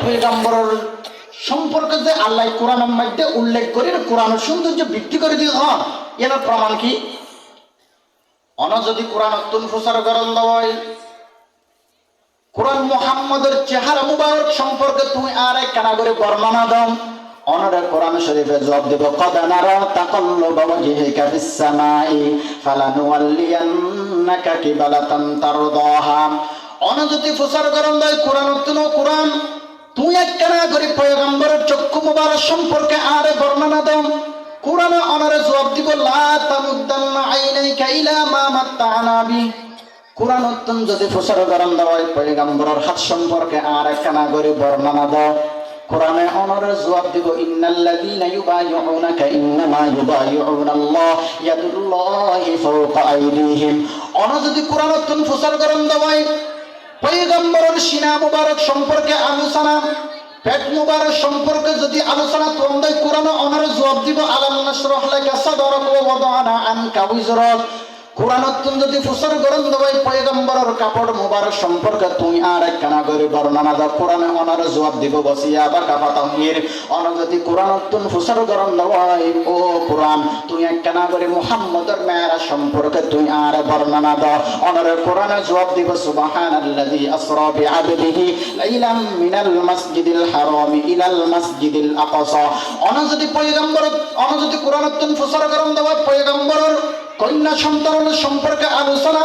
পয়গম্বরের সম্পর্কে যে আল্লাহ কোরআনের মধ্যে উল্লেখ করে কোরআনের সৌন্দর্য বৃদ্ধি করে দিয়ে হন এর প্রমাণ কি? অন যদি কোরআন অত্যন্ত প্রচার করেন হয় কোরআন মুহাম্মদের চেহারা মুবারক সম্পর্কে তুমি আর এক কানা করে বর্ণনা দাও। অনরে কোরআন শরীফে জবাব দেব কদ নারা তাকাল্লুবা ওয়াজহিকা ফিস সামাই ফালানুওয়াল্লিয়ান্নাকা কিবলাতান তারদাহা। অন যদি প্রচার করেন হয় কোরআন অত্যন্ত কোরআন তুই এক কানা করে পয়গম্বরের চক্ষু মুবারক সম্পর্কে আর বর্ণনা দাও। কোরআনে অনরে জবাব দিব লা তামুদ্দান্না আইনাইকা ইলা মা মাত্তা'না বি। কোরআন অত্যন্ত যদি প্রচার করেন হয় পয়গম্বরের হাত সম্পর্কে আর একখানা করে বর্ণনা দাও। কোরআনে অনরে জবাব দিব ইন্নাল্লাযীনা ইউবাইউনাকা ইন্নামা ইউবাইউনাল্লাহ ইয়াদুল্লাহি ফাওকা আইদিহিম। অন যদি কোরআন অত্যন্ত প্রচার করেন হয় পয়গম্বরের সিনা মুবারক সম্পর্কে আলোচনা পেট মুবারক সম্পর্কে যদি আলোচনা তোমরা কোরআনে অনরে জবাব দিব আলাম নাশরাহ লাকা সাদরাক ওয়া ওয়াদানা আনকা উযরাক। কোরআন অত্যন্ত যদি প্রচার করেন হয় পয়গম্বরের কাপড় মুবারক সম্পর্কে তুই আর একখানা করে বর্ণনা দাও। কোরআনে অনার জবাব দিব বসিয়া বা কাফাতাহির। অন যদি কোরআন অত্যন্ত প্রচার করেন হয় ও কোরআন তুই একখানা করে মুহাম্মদের মেয়েরা সম্পর্কে তুই আর বর্ণনা দাও। অনার কোরআনে জবাব দিব সুবহানাল্লাযী আসরা বিআবদিহি লাইলাম মিনাল মাসজিদিল হারামি ইলাল মাসজিদিল আকসা। অন যদি কোরআন অত্যন্ত প্রচার করেন হয় পয়গম্বরের কন্যা সন্তানের সম্পর্কে আলোচনা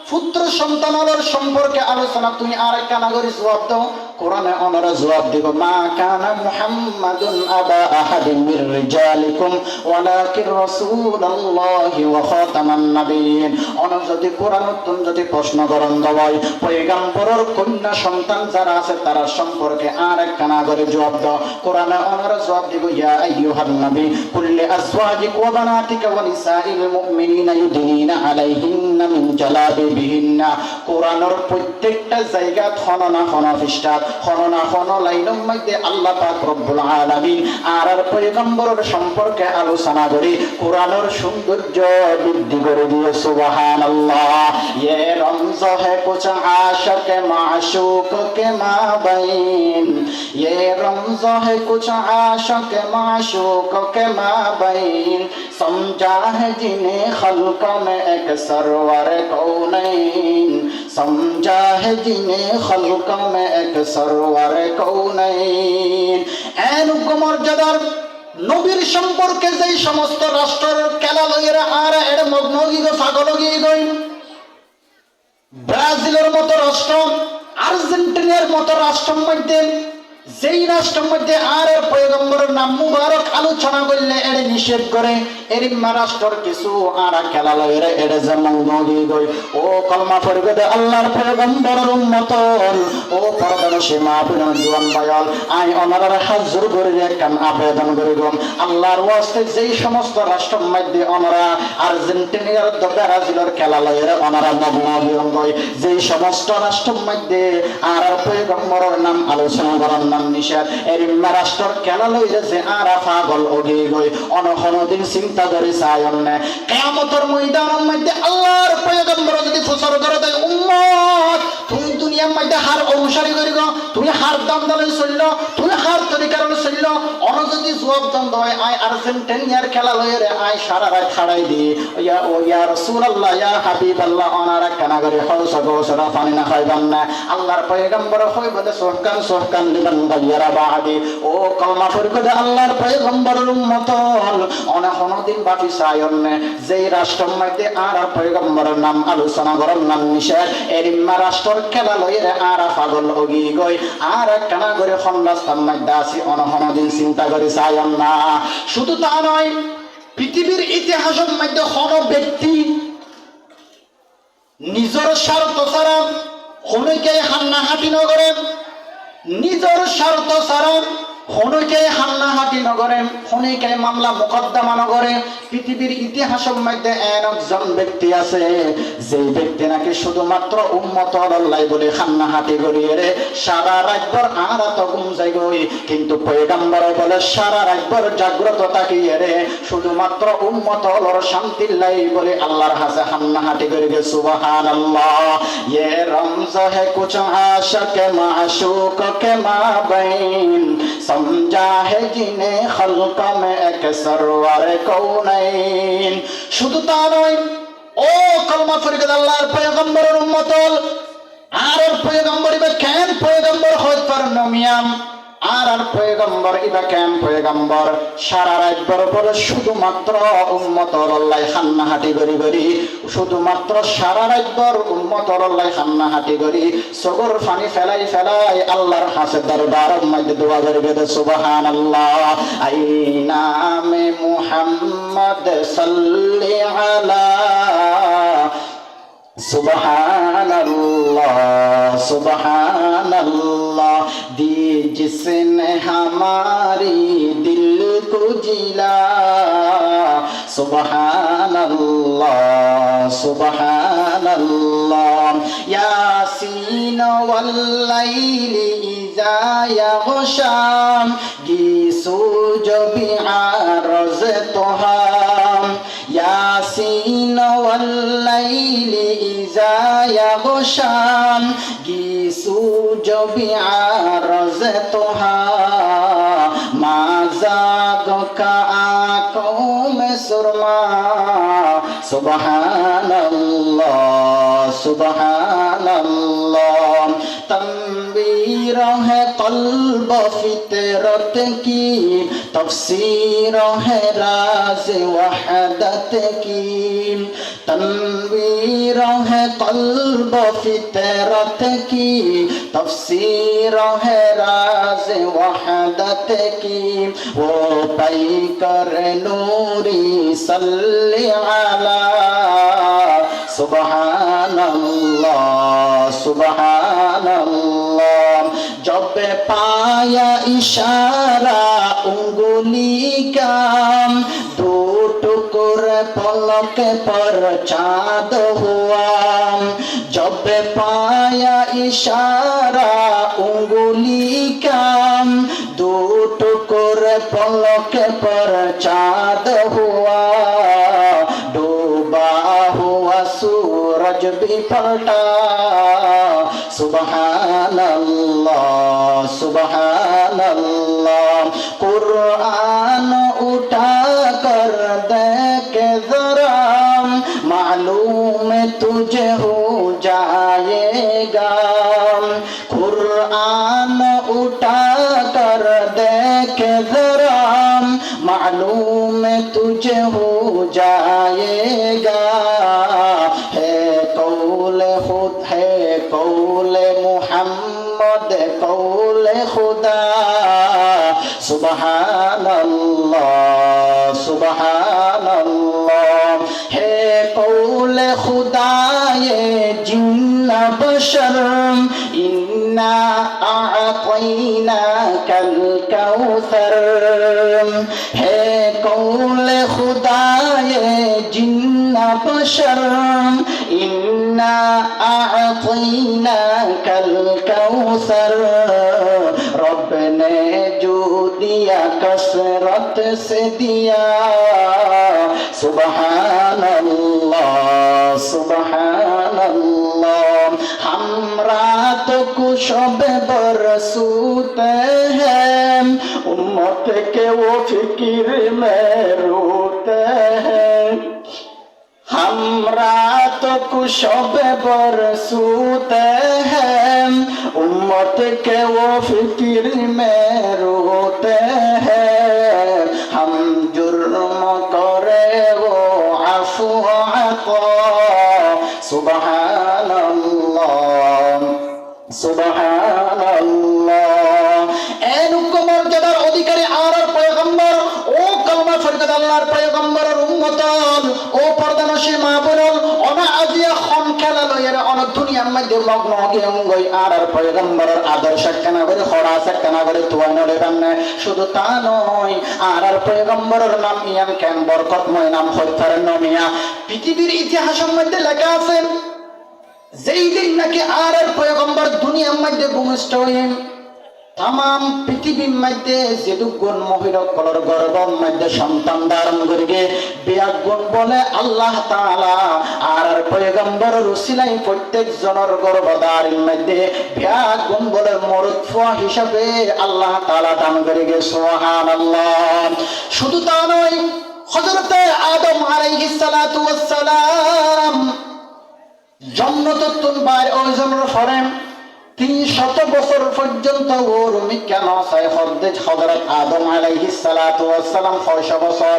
পুত্র সন্তানের সম্পর্কে আলোচনা তুই আর একখানা করে জবাব দাও। কোরআনে অনরা জবাব দিব মা কানা মুহাম্মাদুন আবা আহাদিন মির রিজালিকুম ওয়ালাকিন রাসূলুল্লাহি ওয়া খাতামান নাবিয়্যিন। অন যদি কোরআন যদি প্রশ্ন করেন হয় পয়গম্বরের কন্যা সন্তান যারা আছে তারা সম্পর্কে আর একখানা করে জবাব দাও। কোরআনে অনরা জবাব দিব ইয়া আইয়ুহান নবী কুল্লি আজওয়াজিক ওয়া বানাতিকা ওয়া নিসাইল মুমিনিনা ইউদিনিনা আলাইহিন্না মিন জালাবিবিহিন্না। কোরআনের প্রত্যেকটা জায়গা খননা পৃষ্ঠা খননা লাইনের মধ্যে আল্লাহ পাক রব্বুল আলামিন আর পয়গম্বরের সম্পর্কে আলোচনা করে কোরআনের সৌন্দর্য বৃদ্ধি করে দিয়ে সুবহানাল্লাহ। ইয়ে রমজ হে কুছ আশক মাশুক কে মাবাইন ইয়ে রমজ হে কুছ আশক মাশুক কে মাবাইন समझा है जिन्हें खल्क में एक सरवर कौनैन समझा है जिन्हें खल्क में एक सरवर कौनैन। এন মর্যাদার নবীর সম্পর্কে যেই সমস্ত রাষ্ট্রের খেলা লইরা আর এর মগ্ন গিয়ে পাগল গিয়ে গই ব্রাজিলের মতো রাষ্ট্র আর্জেন্টিনার মতো রাষ্ট্রের মধ্যে যেই রাষ্ট্রের মধ্যে আর পয়গম্বরের নাম মুবারক আলোচনা করলে এড়ে নিষেধ করে এর রাষ্ট্রের কিছু আর খেলা লইরে এড়ে যেমন নদী গই ও কলমা পড়বে আল্লাহর পয়গম্বরের উম্মত ও পরদানসী মা বোন জোয়ান ভাইয়াল আই ওনার হাজুর করে কান আবেদন করে গম আল্লাহর ওয়াস্তে যেই সমস্ত রাষ্ট্রের মধ্যে ওনারা আর্জেন্টিনার ব্রাজিলের খেলা লইরে ওনারা মগ্ন গই যেই সমস্ত রাষ্ট্রের মধ্যে আর পয়গম্বরের নাম আলোচনা করার নিষেধ এর রাষ্ট্র খেলা লইছে আর পাগল ওগি গই অনহনদিন চিন্তা করে চায়ন না কিয়ামতের ময়দানের মধ্যে আল্লাহর পয়গম্বর যদি প্রচার করে দেয় উম্মত তুমি দুনিয়ার মধ্যে হার অনুসারী করি গো তুমি হার দাম দালে চলল তুমি হার তরিকার চলল অন যদি জবাব দাম হয় আই আর্জেন্টিনার খেলা লইরে আই সারা রাত খাড়াই দি ইয়া রাসূলুল্লাহ ইয়া হাবিবাল্লাহ ওনারা কানা করে হলসা গোসরা পানি না খাইবান না আল্লাহর পয়গম্বর হইবদে সহকান দিবান ভাইয়ারা বাহাদি ও কলমা পড়বে আল্লাহর পয়গম্বরের উম্মত অনেকদিন বাকি চায়ন না যেই রাষ্ট্রের মধ্যে আর পয়গম্বরের নাম আলোচনা করার নাম নিষেধ এর রাষ্ট্রের খেলা লইরে আর পাগল ওগি গই আর কানা করে খন্ডাস্থান মধ্যে আসি অনেকদিন চিন্তা করে চায়ন না। শুধু তা নয় পৃথিবীর ইতিহাসের মধ্যে কোন ব্যক্তি নিজের স্বার্থ ছাড়া কোনকে হান্নাহাটি নগরে নিজের স্বার্থ ছাড়া হনুকে হান্নাহাটি নগরে হনুকে মামলা মোকদ্দমা নগরে পৃথিবীর ইতিহাসের মধ্যে একজন ব্যক্তি আছে যে ব্যক্তি নাকি শুধুমাত্র উম্মত আল্লাহ বলে হান্নাহাটি করিয়ে রে সারা রাতভর আর তো ঘুম যাই গই, কিন্তু পয়গম্বর বলে সারা রাতভর জাগ্রত তাকিয়ে রে শুধুমাত্র উম্মত আল্লাহর শান্তির লাই বলে আল্লাহর হাসে হান্নাহাটি করে গে। সুবহানাল্লাহ। ये रमज़ है कुछ आशिक़ माशूक़ के माबैन, समझा है जिन्हें खल्क़ में एक सरवर कौनैन। শুধু তা নয়, ও কলমা ফরিদ আল্লাহর পয়গম্বরের উম্মত আর পয়গম্বর ইবা কেন পয়গম্বর হইতে পারেন মিয়াম আর পয়গম্বর ইবা কেন পয়গম্বর সারা রাত বরাবর শুধুমাত্র উম্মতর আল্লাহ হান্নাহাটি করি করি, শুধুমাত্র সারা রাত বর উম্মতর আল্লাহ হান্নাহাটি করি সগর পানি ফেলাই ফেলাই আল্লাহর হাসে দরবার মধ্যে দোয়া করে গেছে। সুবহানাল্লাহ। আইনা মে মুহাম্মদ সাল্লি আলা सुबहानल्लाह सुबहानल्लाह, दी जिसने हमारी दिल को जिला, सुबहानल्लाह सुबहानल्लाह। यासीन वल्लैली इज़ा यग़शा, गीसू जो बिआरज़ तोहा, यासीन वल्लैली इज़ा यग़शा, गीसू जो बिआरज़ तोहा, मा ज़ाग़ का आँखों में सुरमा, सुबहानल्लाह सुबहानल्लाह। तंवीर है क़ल्ब फितरत की, तफसीर है राज़ वहदत की, तंवीर है क़ल्ब फितरत की, तफसीर है राज़ वहदत की, वो पैकर नूरी सल्ली अला, सुबहानल्लाह सुबहानल्लाह। जब पाया इशारा उंगली का, दो टुकड़े पलक पर चाँद हुआ, जब पाया इशारा उंगली का, दो टुकड़े पलक पर चाँद हुआ, डूबा हुआ सूरज भी पलटा, सुबहानल्लाह सुबहानल्लाह। कुरान उठा कर देखे जरा, मालूम तुझे हो जाएगा, कुरान उठा कर देखे जरा, मालूम तुझे हो जाएगा, है कौल खुद है कौल मुहम्मद कौल खुदा, सुबहानल्लाह सुबहानल्लाह। है कौल खुदा ये जिन्ना बशर, इन्ना आतैना कल कौसर, है कौल खुदा ये जिन्ना बशर, इन्ना आतैना कल कौसर, रब ने जो दिया कसरत से दिया, सुबहानल्लाह सुबहानल्लाह। हम रातों को शब बरसूते हैं, उम्मत के वो फिक्र में रोते हैं, हम रात को शब बरसूते हैं, उम्मत के वो फिक्र में रोते हैं, हम जुर्म करे वो अफ़ू अता, सुबहानल्लाह सुबहानल्लाह। एनुक मर्यादार अधिकारी আর পয়গম্বর ও কলমা ফরিদ আল্লাহর পয়গম্বরের উম্মত ও পর্দানশী মা বোন অনা আজিয়া খন খেলা লয়ের অনেক দুনিয়ার মধ্যে মগ্ন গই আর পয়গম্বরের আদর্শ কেনা করে খরাস কেনা করে তুয়াই নলেবেন না। শুধু তা নয়, আর পয়গম্বরের নাম ইয়ান কেন বরকতময় নাম হইতার নমিয়া। পৃথিবীর ইতিহাসের মধ্যে লেখা আছে যেই দিন নাকি আর পয়গম্বর দুনিয়ার মধ্যে ভূমিষ্ঠ হইন, তাম পৃথিবীর মধ্যে যেটুকুন মহিরকলর গর্ভের মধ্যে সন্তান ধারণ করিবে বিয়াক গুণ বলে আল্লাহ তাআলা আর পয়গম্বরের উসিলাই প্রত্যেক জনের গর্ভধারীর মধ্যে বিয়াক গুণ বলে মরুৎফা হিসাবে আল্লাহ তাআলা দান করিবে। সুবহানাল্লাহ। শুধু তা নয়, হযরত আদম আলাইহিস সালাতু ওয়াস সালাম জন্মতত্তুন বাইর ওইজনের ফরেন 300 বছর পর্যন্ত ওর কেন হযরত আদম আলাইহিস সালাতু ওয়াস সালাম 600 বছর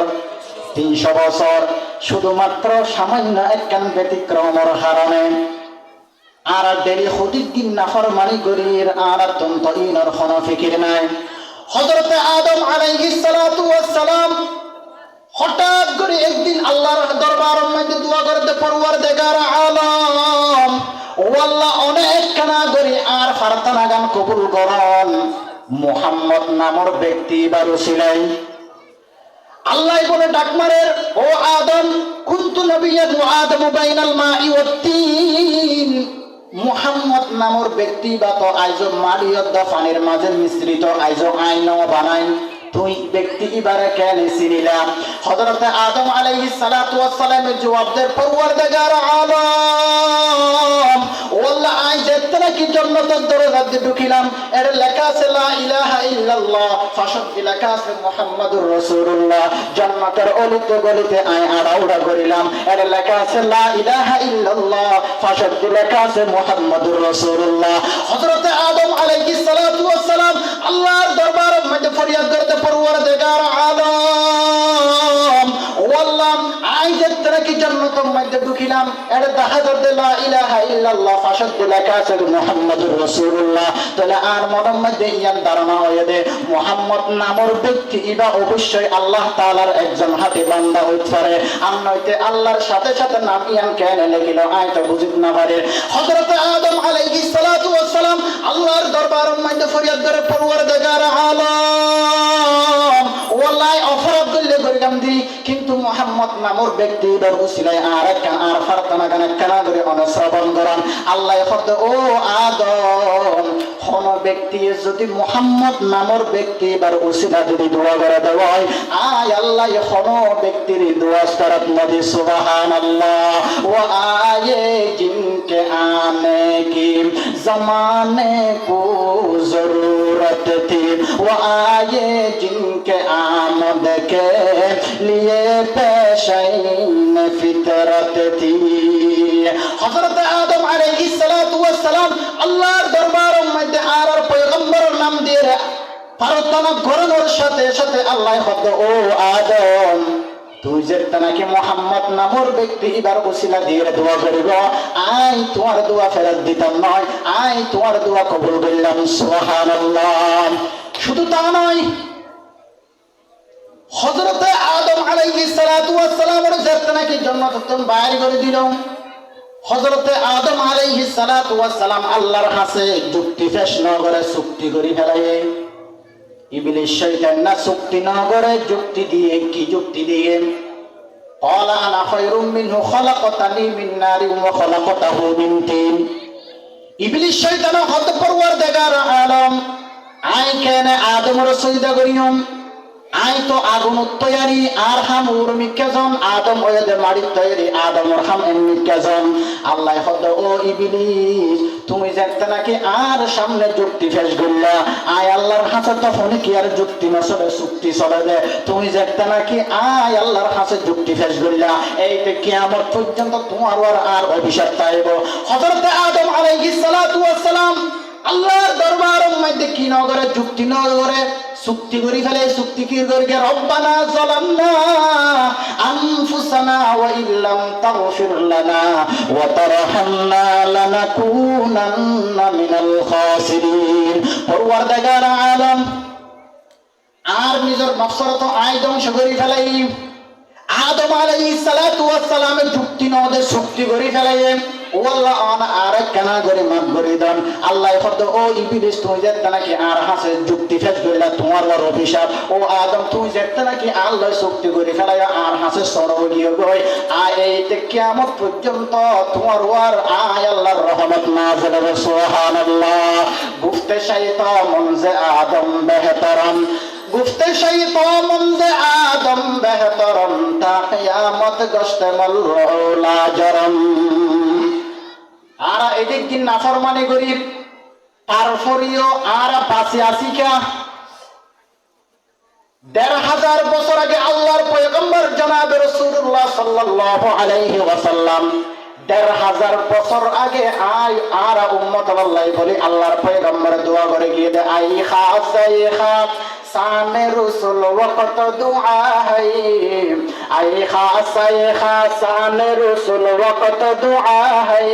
300 বছর শুধুমাত্র সামান্য একখান ব্যতিক্রমের কারণে আর ডেলি খুদিদ্দিন নাফরমানি করির আর তন্ত ইনর কোনো ফিকির নাই। হযরত আদম আলাইহিস সালাতু ওয়াস সালাম হঠাৎ করে একদিন আল্লাহর দরবারের মধ্যে দোয়া করতে পরওয়ারদিগার আলম ও আল্লাহ অনেক কানা করি আর প্রার্থনা গান কবুল করন মুহাম্মদ নামের ব্যক্তি বা রসিলাই আল্লাহ বলে ডাক মারের ও আদম কুনতু নবিয়্যান ওয়া আদমু বাইনাল মাই ওয়াত তিন। মুহাম্মদ নামের ব্যক্তি বা তো আইজো মারিয়ত পানির মাঝে মিশ্রিত আইজো আইন বানাই তুই ব্যক্তি এবারে কেন চিনিলাম। হযরত আদম আলাইহিস সালাতু ওয়াস সালামের জবাব দেয় পরওয়ারদিগার আলম ও আল্লাহ আই যেতনা কি জান্নাতের দরজা দিয়ে ঢুকিলাম এর লেখা আছে লা ইলাহা ইল্লাল্লাহ ফাশাদ্দি লেখা আছে মুহাম্মাদুর রাসূলুল্লাহ। জান্নাতের অলিতে গলিতে আই আড়াউড়া করিলাম এর লেখা আছে লা ইলাহা ইল্লাল্লাহ ফাশাদ্দি লেখা আছে মুহাম্মাদুর রাসূলুল্লাহ। হযরত আদম আলাইহিস সালাতু ওয়াস সালাম আল্লাহর দরবারের মধ্যে ফরিয়াদ করতে পরওয়ারদিগার আলম ও আল্লাহ আই যেতনা কি জান্নাতের মধ্যে ঢুকিলাম এর দেখা করতে লা ইলাহা ইল্লাল্লাহ ফাশাদ্দি লেখা আছে মুহাম্মাদুর রাসূলুল্লাহ। তাহলে আর মনের মধ্যে ইয়ান ধারণা হয়ে দে মুহাম্মদ নামের ব্যক্তি ইবা অবশ্যই আল্লাহ তাআলার একজন হাতে বান্দা হইতে পারে আর নয়তে আল্লাহর সাথে সাথে নাম ইয়ান কেন লিখিল আই তো বুঝিত না পারে। হযরত আদম আলাইহিস সালাতু ওয়াস সালাম আল্লাহর দরবারের মধ্যে ফরিয়াদ করে পরওয়ারদিগার আলম ওয়াল্লাহি অপরাধ করলে করিলাম দি কিন্তু মুহাম্মদ নামের ব্যক্তি ইবার উসিলায় আর প্রার্থনা গান কেনা করে অনুশ্রবণ করান আল্লাহ ফরদে ও আদম কোন ব্যক্তি যদি মুহাম্মদ নামের ব্যক্তি এবার উসিলা যদি দোয়া করে দেওয়া হয় আয় আল্লাহ কোন ব্যক্তির দোয়া স্তরত নবী সুবহানাল্লাহ ও আয়ে জিনকে আনে কি জমানে কো জরুরত থी वो आए जिनके आमद के लिए पेशैन फितरत थी। हजरत आदम अलैहिस सलातु वस सलाम আল্লাহর দরবারের মধ্যে আর পয়গম্বরের নাম দিয়ে প্রার্থনা করার সাথে সাথে আল্লাহ বলে ও আদম তুই যেটা নাকি মুহাম্মদ নামের ব্যক্তি এবার উসিলা দিয়ে দোয়া করিব আই তোমার দোয়া ফেরত দিতাম নয় আই তোমার দোয়া কবুল করলাম। সুবহানাল্লাহ। শুধু তা নয়, হযরত আদম আলাইহিস সালাতু ওয়াস সালামের যেটা নাকি জান্নাত থেকে বাইরে করে দিল হযরত আদম আলাইহিস সালাতু ওয়াস সালাম আল্লাহর কাছে যুক্তি পেশ না করে চুক্তি করে ফেলায় ইবলিস শয়তান না চুক্তি না করে যুক্তি দিয়ে কি যুক্তি দিয়ে ক্বালা আনা খায়রুম মিনহু খলাকতানি মিন নারিন ওয়া খলাকতাহু মিন তিন। ইবলিস শয়তান হত পরওয়ারদিগার আলম আই কেন আদমের সজদা করিয়ম আই তো আগুন তৈরি আর হাম উর্মি কেজন আদম ওয়েদে মারি তৈরি আদমর হাম এমনি কেজন আল্লাহ হদ ও ইবলিস তুমি যেতে নাকি আর সামনে যুক্তি ফেস করলা আয় আল্লাহর হাতে তখন কি আর যুক্তি না চলে চুক্তি চলে দে তুমি যেতে নাকি আয় আল্লাহর হাতে যুক্তি ফেস করলা এইটা কিয়ামত পর্যন্ত তোমার আর অভিশাপ পাইব। হযরত আদম আলাইহিস সালাতু ওয়াস সালাম আল্লাহর দরবারের মধ্যে কি নগরে যুক্তি নগরে চুক্তি করি ফেলে চুক্তি কি করি রব্বানা যালামনা আনফুসানা ওয়া ইল্লাম তাগফির লানা ওয়া তারহামনা লানাকুনান্না মিনাল খাসিরিন। পরওয়ারদিগার আলম আর নিজের নফসরত আয় ধ্বংস করি ফেলাই আদম আলাইহিস সালাতু ওয়াস সালামের যুক্তি নদে চুক্তি করি ফেলাই ও আল্লাহ আনা আর কেনা করে মাফ করে দেন আল্লাহ ফদ ও ইবলিস তুই যেতে নাকি আর হাসে যুক্তি ফেস করিলা তোমার বড় অভিশাপ ও আদম তুই যেতে নাকি আল্লাহ শক্তি করে ফেলাইয়া আর হাসে সরবগিয়ে গই আয় এইতে কিয়ামত পর্যন্ত তোমার ওয়ার আয় আল্লাহর রহমত নাযিল হবে সুবহানাল্লাহ গুফতে শাইতান যে আদম বেহতরম গুফতে শৈতান যে আদম বেহতরম তা কিয়ামত গশতে মলউলা জরম আর এদিক দিন নাফরমানি করি তারপরেও আর বাঁচি আছি কা ১৫০০ বছর আগে আল্লাহর পয়গম্বর জনাবে রাসূলুল্লাহ সাল্লাল্লাহু আলাইহি ওয়াসাল্লাম ১৫০০ বছর আগে আই আর উম্মত আল্লাহ বলি আল্লাহর পয়গম্বর দোয়া করে গিয়ে দে আই খা साने रसूल वक्त दुआ है आई खा साने रसूल वक्त दुआ है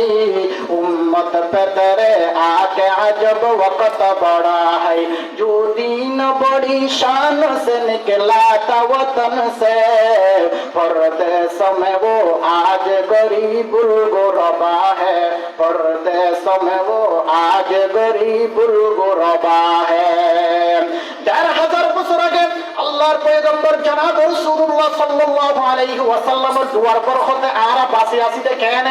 उम्मत पे तेरे आके अजब वक्त बड़ा है जो दिन बड़ी शान से निकला था वतन से परदेश में वो आज गरीबुल गुरबा है परदेश में वो आज गरीबुल गुरबा है ১৫০০ বছর আগে আল্লাহর পয়গম্বর জনাব রাসূলুল্লাহ সাল্লাল্লাহু আলাইহি ওয়াসাল্লামের দুয়ার বরকতে আর বাঁচি আছি দেখেন